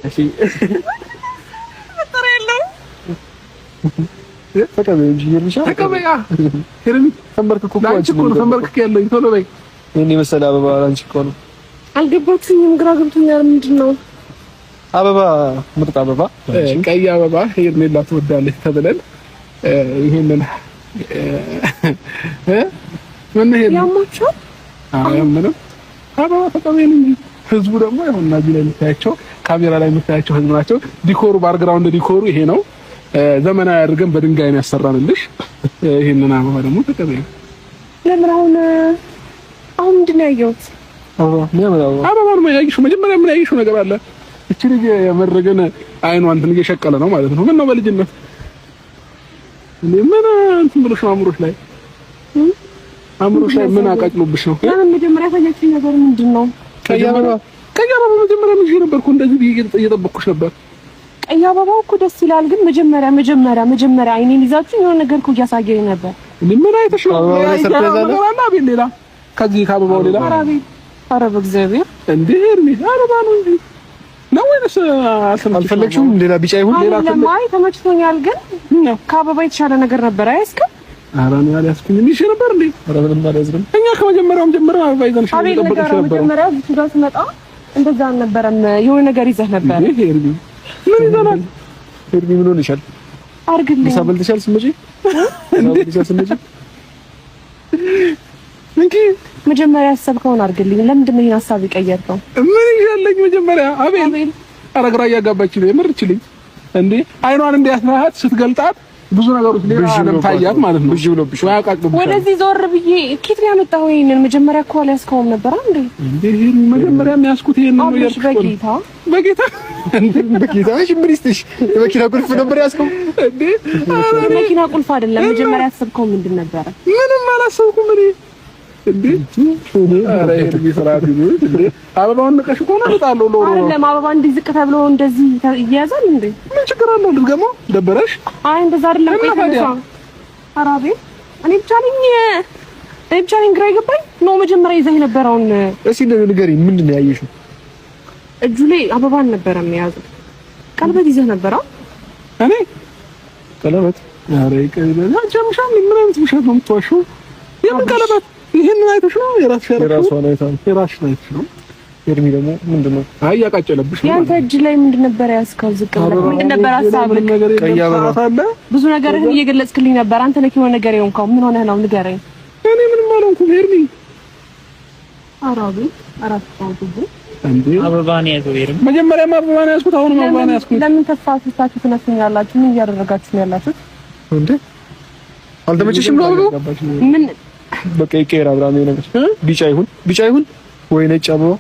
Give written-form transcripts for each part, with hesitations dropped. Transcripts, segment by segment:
እሺ ተረየለው ተቀበይ እንጂ ይልሻ ተቀበያ ሄርሚ ተንበርክኮ ተንበርክኮ ያለው ቶሎ በይ እኔ መሰለ አበባ አንቺ እኮ ነው አልገባችኝም ግራ ገብቶኛል ምንድነው አበባ ምርጥ አበባ ቀይ አበባ ሄርሜላ ትወዳለች ተብለን ይሄንን ምን ነው ያማቸው ምንም አበባ ተቀበይኝ እንጂ ህዝቡ ደግሞ ይሁንና እዚህ ላይ የምታያቸው ካሜራ ላይ የምታያቸው ህዝብ ናቸው ዲኮሩ ባክግራውንድ ዲኮሩ ይሄ ነው ዘመናዊ አድርገን በድንጋይ ነው ያሰራንልሽ ይሄንን አበባ ደግሞ ተቀበይኝ ለምን አሁን ምንድን ነው ያየሁት አበባ ነው ያየሽው መጀመሪያ ምን ያየሽው ነገር አለ እቺ ልጅ የመረገነ አይኗን እንትን እየሸቀለ ነው ማለት ነው ምን ነው በልጅነት ምን እንትን ብለሽ አምሮሽ ላይ ምን አቃጭሎብሽ ነው ለምን መጀመሪያ ታያችኝ ነገር ምንድነው ቀይ አበባ መጀመሪያ ምን ነበርኩ እንደዚህ እየጠበቅኩሽ ነበር ቀይ አበባው እኮ ደስ ይላል ግን መጀመሪያ አይኔን ይዛችሁ የሆነ ነገር እኮ እያሳየኝ ነበር ምን አይተሽ ነው ሌላ ከዚህ ከአበባው ሌላ ኧረ በእግዚአብሔር እንዴ ሄርሜ አበባ ነው እንጂ ነው ወይስ አልፈለግሽም ሌላ ቢጫ ይሁን ሌላ ለማይ ተመችቶኛል ግን ከአበባ የተሻለ ነገር ነበር አይስከ አራን ያልያዝኩኝ ምን ይሽር ነበር እንዴ ኧረ ምንም አልያዝኩም እኛ ከመጀመሪያውም ጀምረን አበባ ይዘንሽ ነበር መጀመሪያው ሱዳን ስመጣ እንደዛ አልነበረም የሆነ ነገር ይዘህ ነበር ሄርሜ ምን ይዘናል ሄርሜ ምን ሆነሻል አርግልኝ ሳበልተሻል ስመጪ እንዴ ስመጪ እንኪ መጀመሪያ ያሰብከውን አርግልኝ ለምንድን ነው ይሄን ሐሳብ ይቀየርከው ምን ይያለኝ መጀመሪያ አቤል አረግራ ያጋባች ነው የምርችልኝ እንዴ አይኗን እንዲያስናሃት ስትገልጣት ብዙ ነገሮች ሌላ ዓለም ታያት ማለት ነው። ብዙ ብሎብሽ ያቃቅብሽ ወደዚህ ዞር ብዬ ኪት ነው ያመጣው ይሄንን መጀመሪያ እኮ አልያዝከውም ነበር እንዴ ይሄን መጀመሪያ የሚያስኩት ይሄን ነው ያልኩት በጌታ እሺ ብሪስቲሽ የመኪና ቁልፍ ነበር ያስከው እንዴ የመኪና ቁልፍ አይደለም መጀመሪያ ያሰብከው ምንድን ነበር ምንም አላሰብኩም እኔ እንዴ አረ ይሄ ቢሰራት ይሁን እንዴ አበባውን ነቀሽ ቆና ልጣለው ነው አይደለም አበባ እንዲህ ዝቅ ተብሎ እንደዚህ ይያዛል እንዴ ምን ችግር አለው ልገሞ ደበረሽ አይ እንደዛ አይደለም ቆይተሽ አራቤ እኔ ብቻ ነኝ ግራ ይገባኝ ነው መጀመሪያ ይዘህ የነበረውን እሺ ንገሪኝ ምንድን ነው ያየሽው እጁ ላይ አበባን ነበር የሚያዘው ቀለበት ይዘህ ነበር እኔ ቀለበት አረ ቀለበት አንቺ ምን አይነት ውሸት ነው የምትዋሽው የምን ቀለበት ይሄን አይተሽ ነው የራስሽ ነው ሄርሚ ደግሞ ምንድነው አይ ያቃጨለብሽ ነው ያንተ እጅ ላይ ምንድን ነበር ያስካው ዝቅ ብለህ ምንድን ነበር ሐሳብክ ብዙ ነገርህን እየገለጽክልኝ ነበር አንተ ለኪ የሆነ ነገር ይሆንካው ምን ሆነህ ነው ንገረኝ እኔ ምንም አልሆንኩም ሄርሚ አራቢ አራጣው እንዴ አበባን ያዘው ሄርሚ መጀመሪያ አበባን ያዝኩት አሁን አበባን ያዝኩት ለምን ተፋታችሁ ትነሱኛላችሁ ምን እያደረጋችሁ ነው ያላችሁት እንዴ አልተመቸሽም ነው አበባው ምን በቃ ይቀር አብራም ነገር ቢጫ ይሁን ወይ ነጭ አበባ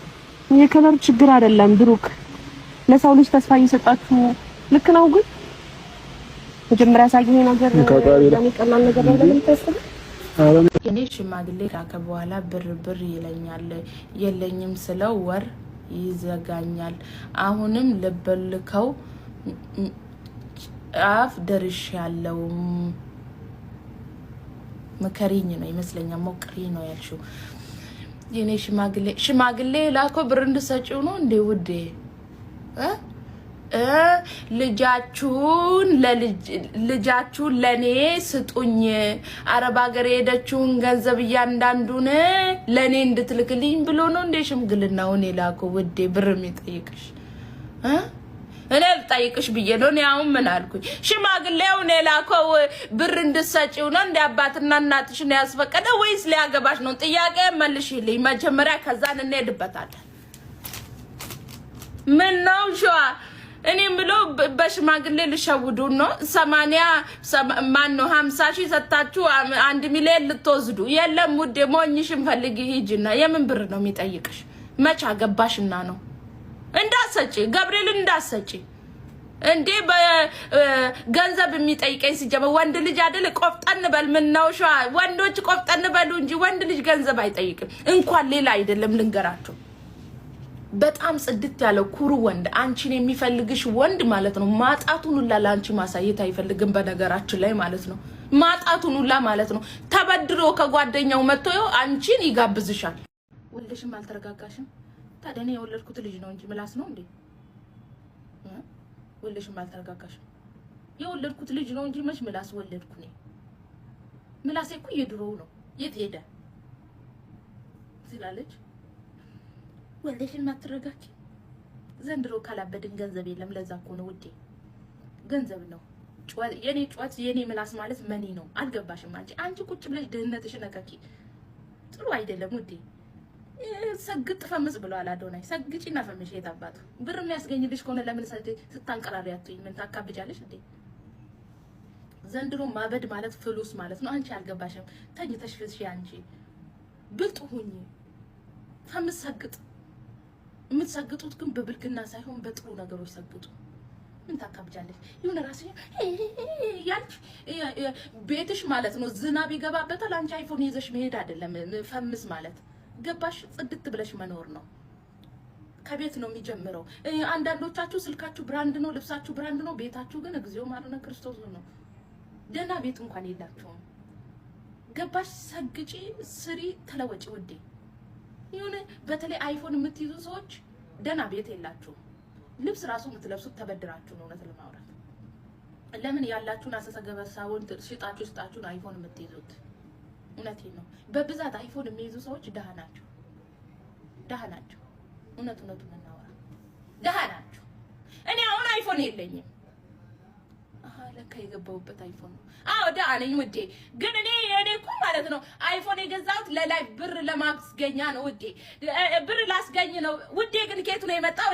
የከለር ችግር አይደለም ብሩክ ለሰው ልጅ ተስፋ እየሰጣችሁ ልክ ነው ግን መጀመሪያ ሳይሆን ነገር ለኔ ቀላል ነገር ነው ለምታስብ እኔ ሽማግሌ ካከ በኋላ ብር ይለኛል የለኝም ስለው ወር ይዘጋኛል አሁንም ልበልከው አፍ ደርሽ ያለው መከሪኝ ነው ይመስለኛል ሞክሪ ነው ያልሽው የኔ ሽማግሌ ላኮ ብር እንድሰጪው ነው እንዴ ውዴ ልጃችሁን ለኔ ስጡኝ አረብ ሀገር ሄደችውን ገንዘብ እያንዳንዱን ለኔ እንድትልክልኝ ብሎ ነው እንዴ ሽምግልናው እኔ ላኮ ውዴ ብር የሚጠይቅሽ እኔ ልጠይቅሽ ብዬ ነው እኔ አሁን ምን አልኩኝ ሽማግሌው እኔ ላከው ብር እንድሰጪው ነው እንደ አባትና እናትሽ ነው ያስፈቀደ ወይስ ሊያገባሽ ነው ጥያቄ መልሽልኝ መጀመሪያ ከዛን እንሄድበታለን ምን ነው ሸዋ እኔም ብሎ በሽማግሌ ልሸውዱ ነው 80 ማን ነው 50 ሺህ ሰጣችሁ 1 ሚሊዮን ልትወስዱ የለም ውዴ ሞኝሽን ፈልጊ ሂጂና የምን ብር ነው የሚጠይቅሽ መቻ ገባሽና ነው እንዳሰጪ ገብርኤል እንዳሰጪ እንዴ በገንዘብ የሚጠይቀኝ ሲጀመ ወንድ ልጅ አይደል ቆፍጠን በል ምን ነው ሻ ወንዶች ቆፍጠን በሉ እንጂ ወንድ ልጅ ገንዘብ አይጠይቅም እንኳን ሌላ አይደለም ልንገራችሁ በጣም ጽድት ያለው ኩሩ ወንድ አንቺን የሚፈልግሽ ወንድ ማለት ነው ማጣቱን ሁላ ላንቺ ማሳየት አይፈልግም በነገራችን ላይ ማለት ነው ማጣቱን ሁላ ማለት ነው ተበድሮ ከጓደኛው መጥቶ አንቺን ይጋብዝሻል ወልደሽም አልተረጋጋሽም ታዲያ ነው የወለድኩት ልጅ ነው እንጂ ምላስ ነው እንዴ ወለሽም አልተረጋጋሽም። የወለድኩት ልጅ ነው እንጂ መች ምላስ ወለድኩ ነኝ። ምላሴ እኮ የድሮው ነው። የት ሄደ ትላለች። ወለሽም አትረጋጊ። ዘንድሮ ካላበድን ገንዘብ የለም። ለዛ እኮ ነው ውዴ፣ ገንዘብ ነው የኔ ጩኸት፣ የኔ ምላስ ማለት መኒ ነው። አልገባሽም አንቺ ቁጭ ብለሽ ድህነትሽን ነካኪ። ጥሩ አይደለም ውዴ። ሰግጥ ፈምስ ብሏል አዶናይ። ሰግጪና ፈምሽ። የታባቱ ብር የሚያስገኝልሽ ከሆነ ለምን ስታንቀራሪ አትይኝ? ምን ታካብጃለሽ እንዴ? ዘንድሮ ማበድ ማለት ፍሉስ ማለት ነው። አንቺ አልገባሽም። ተኝተሽ ፍስሽ። አንቺ ብልጥ ሁኚ፣ ፈምስ፣ ሰግጥ። የምትሰግጡት ግን በብልግና ሳይሆን በጥሩ ነገሮች ሰግጡ። ምን ታካብጃለሽ? ይሁን ራስሽ ያንቺ ቤትሽ ማለት ነው። ዝናብ ይገባበታል። አንቺ አይፎን ይዘሽ መሄድ አይደለም ፈምስ ማለት። ገባሽ? ጽድት ብለሽ መኖር ነው። ከቤት ነው የሚጀምረው። አንዳንዶቻችሁ ስልካችሁ ብራንድ ነው፣ ልብሳችሁ ብራንድ ነው፣ ቤታችሁ ግን እግዚኦ ማረነ ክርስቶስ ነው። ደህና ቤት እንኳን የላችሁም። ገባሽ? ሰግጪ፣ ስሪ፣ ተለወጪ ውዴ። ይሁን በተለይ አይፎን የምትይዙ ሰዎች ደህና ቤት የላችሁም። ልብስ ራሱ የምትለብሱት ተበድራችሁ ነው። እውነት ለማውራት ለምን ያላችሁን አሰሰገበሳውን ሽጣችሁ አይፎን የምትይዙት? እውነቴን ነው። በብዛት አይፎን የሚይዙ ሰዎች ደሃ ናቸው። እውነቱን እናወራ፣ ደሃ ናቸው። እኔ አሁን አይፎን የለኝም። ለካ የገባሁበት አይፎን ነው። አዎ ደሃ ነኝ ውዴ። ግን እኔ እኮ ማለት ነው አይፎን የገዛሁት ለላይ ብር ለማስገኛ ነው ውዴ። ብር ላስገኝ ነው ውዴ። ግን ኬቱ ነው የመጣው?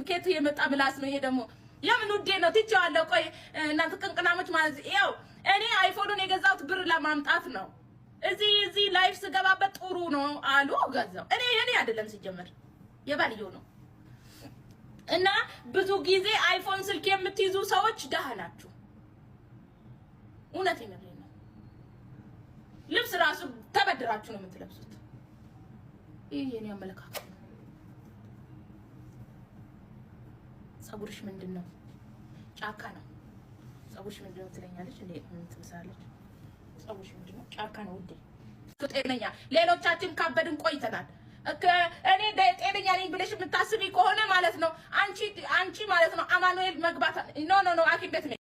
ኬቱ የመጣ ምላስ ነው ይሄ ደግሞ። የምን ውዴ ነው? ትቼዋለሁ። ቆይ እናንተ ቅንቅናሞች ማለት ያው እኔ አይፎኑን የገዛሁት ብር ለማምጣት ነው። እዚህ ላይፍ ስገባበት ጥሩ ነው አሉ ገዛው። እኔ አይደለም ሲጀመር የባልየው ነው። እና ብዙ ጊዜ አይፎን ስልክ የምትይዙ ሰዎች ደሃ ናችሁ። እውነቴን ነው። ልብስ ራሱ ተበድራችሁ ነው የምትለብሱት። ይሄ የኔ አመለካከት ነው። ጸጉርሽ ምንድነው? ጫካ ነው። ጸጉርሽ ምንድነው ትለኛለች እንዴ? ምን ትመስላለች? ጸጉርሽ ምንድነው? ጫካ ነው ውዴ። ጤነኛ ሌሎቻችን ካበድን ቆይተናል። እኔ ጤነኛ ነኝ ብለሽ የምታስቢ ከሆነ ማለት ነው አንቺ ማለት ነው አማኑኤል መግባት ኖ ሐኪም ቤት